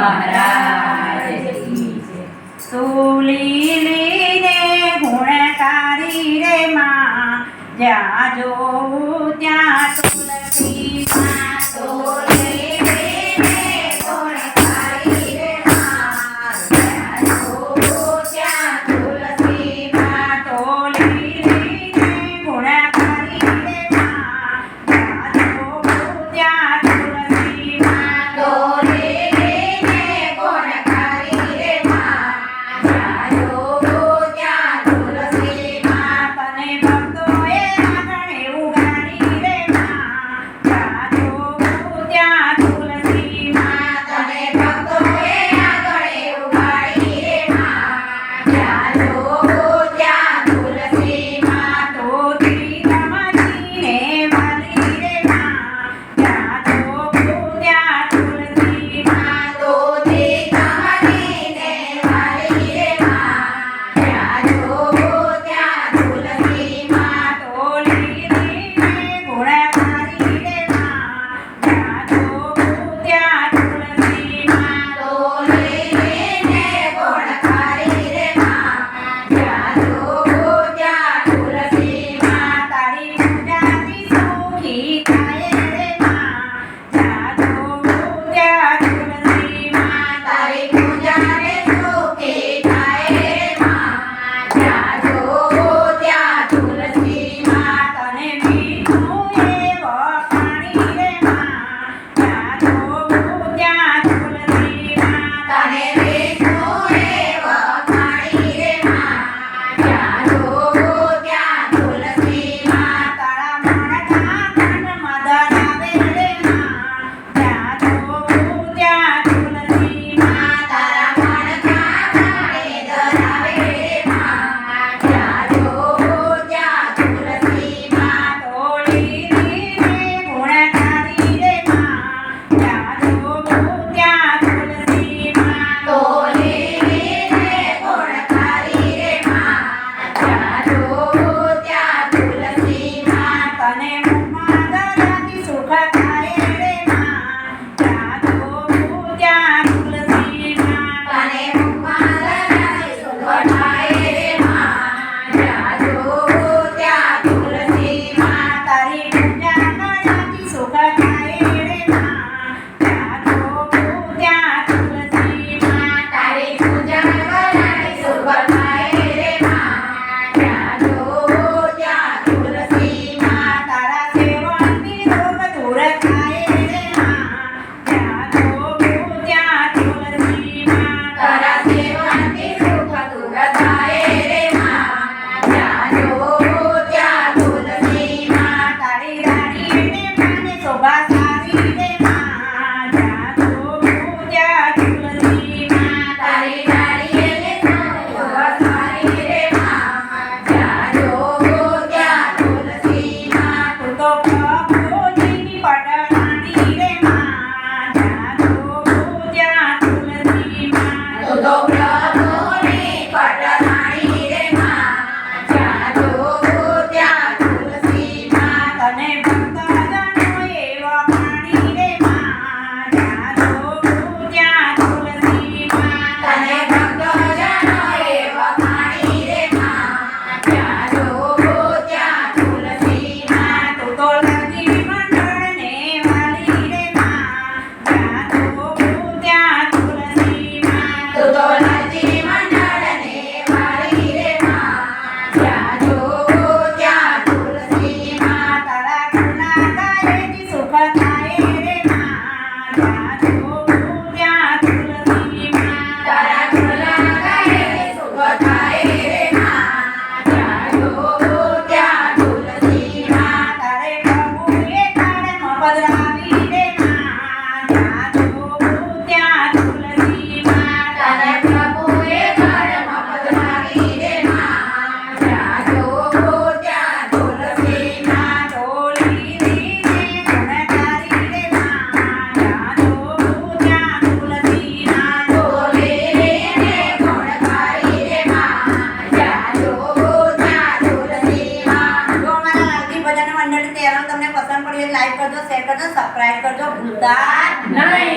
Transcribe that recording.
મહારાજ કી જય। તુલીલીને ગુણકારી રે માં, જ્યાં જોઉં ત્યાં તુલસી માં। તુલીલીને ગુણકારી રે માં, જ્યાં જોઉં ત્યાં તુલસી માં। તુલીલીને ગુણકારી રે માં, જ્યાં જોઉં ત્યાં તુલસી માં। તુલીલીને ગુણકારી રે માં, જ્યાં જોઉં ત્યાં તુલસી માં। તને ભક્તોએ આંગણે ઉગાડી રે માં, જ્યાં જોઉં ત્યાં તુલસી માં। તને ભક્તોએ આંગણે ઉગાડી રે માં, જ્યાં જોઉં ત્યાં તુલસી માં। તોતી રમતીને વાલી રે માં, જ્યાં જોઉં ત્યાં તુલસી માં। તોતી રમતીને વાલી રે માં, જ્યાં જોઉં ત્યાં તુલસી માં। તુલીલીને ગુણકારી રે માં, જ્યાં જોઉં ત્યાં તુલસી માં। તુલીલીને ગુણકારી રે માં, જ્યાં જોઉં ત્યાં તુલસી માં। તારી પૂજાથી સુખી થાય રે માં, જ્યાં જોઉં ત્યાં તુલસી માં। તારી પૂજાને સુખી થાય રે માં, જ્યાં જોઉં ત્યાં તુલસી માં। તને મીઠું એ વખાણી રે માં, જ્યાં જોઉં ત્યાં તુલસી માં। તને મીઠું એ વખાણી રે માં, જ્યાં જોઉં ત્યાં તુલસી માં। તારા મણકા કાનમાં ધરાવે રે માં, જ્યાં જોઉં ત્યાં તુલસી માં। તારા મણકા કાને ધરાવે રે માં, જ્યાં જોઉં ત્યાં તુલસી માં। તુલીલીને ગુણકારી રે માં, જ્યાં જોઉં ત્યાં તુલસી માં। તુલીલીને ગુણકારી રે માં, જ્યાં જોઉં ત્યાં તુલસી માં। તને મુખમાં દયાથી સુખ થાય રે માં, જ્યાં જોઉં ત્યાં તુલસી માં। તને મુખમાં દયાથી સુખ થાય રે માં, જ્યાં જોઉં ત્યાં તુલસી માં। તારી પૂજા કરવાથી સુખ થાય રે માં, જ્યાં જોઉં ત્યાં તુલસી માં। તારી પૂજા કરવાથી સુખ થાય રે માં, જ્યાં જોઉં ત્યાં તુલસી માં। તારા સેવનથી રોગ દૂર થાય રે માં, જ્યાં જોઉં ત્યાં તુલસી માં। તારા સેવનથી સુખ દૂર થાય રે માં, જ્યાં જોઉં ત્યાં તુલસી માં। તારી રાણીને પાને શોભા સારી રે માં, જ્યાં જોઉં ત્યાં તુલસી માં। તારી રાણીને શોભા સારી રે માં, જ્યાં જોઉં ત્યાં તુલસી માં। તું તો પ્રભુજીની પટરાણી રે માં, જ્યાં જોઉં ત્યાં તુલસી માં। તું તો પ્રભુની પટરાણી રે માં, જ્યાં જોઉં ત્યાં તુલસી માં। તને ભક્તજનોએ વખાણી રે માં, જ્યાં જોઉં ત્યાં તુલસી માં। તને ભક્તજનોએ વખાણી રે માં, જ્યાં જોઉં ત્યાં તુલસી માં। તું તો લજી મંડળને વાલી રે માં, જ્યાં જોઉં ત્યાં તુલસી માં। તું તો લજી મંડળને વાલી રે માં, જ્યાં જોઉં ત્યાં તુલસી માં। તારા ગુના ગાયેથી સુખ થાય રે માં, જ્યાં જોઉં ત્યાં તુલસી માં। તારા ગુના ગાયેથી સુખ થાય રે માં, જ્યાં જોઉં ત્યાં તુલસી માં। તારે પ્રભુએ કાળમાં પધરાવી રે માં, જ્યાં જોઉં ત્યાં તુલસી માં। તારે પ્રભુએ કાળમાં પધરાવી રે માં, જ્યાં જોઉં ત્યાં તુલસી માં। તુલીલીને ગુણકારી રે માં, જ્યાં જોઉં ત્યાં તુલસી માં। તુલીલીને ગુણકારી રે માં, જ્યાં જોઉં ત્યાં તુલસી માં। જો અમારા લાલજી ભજન મંડળ તહેવાર તમને પસંદ પડ્યું, લાઈક કરજો, શેર કરજો, સબસ્ક્રાઇબ કરજો, ભૂલતા નહીં।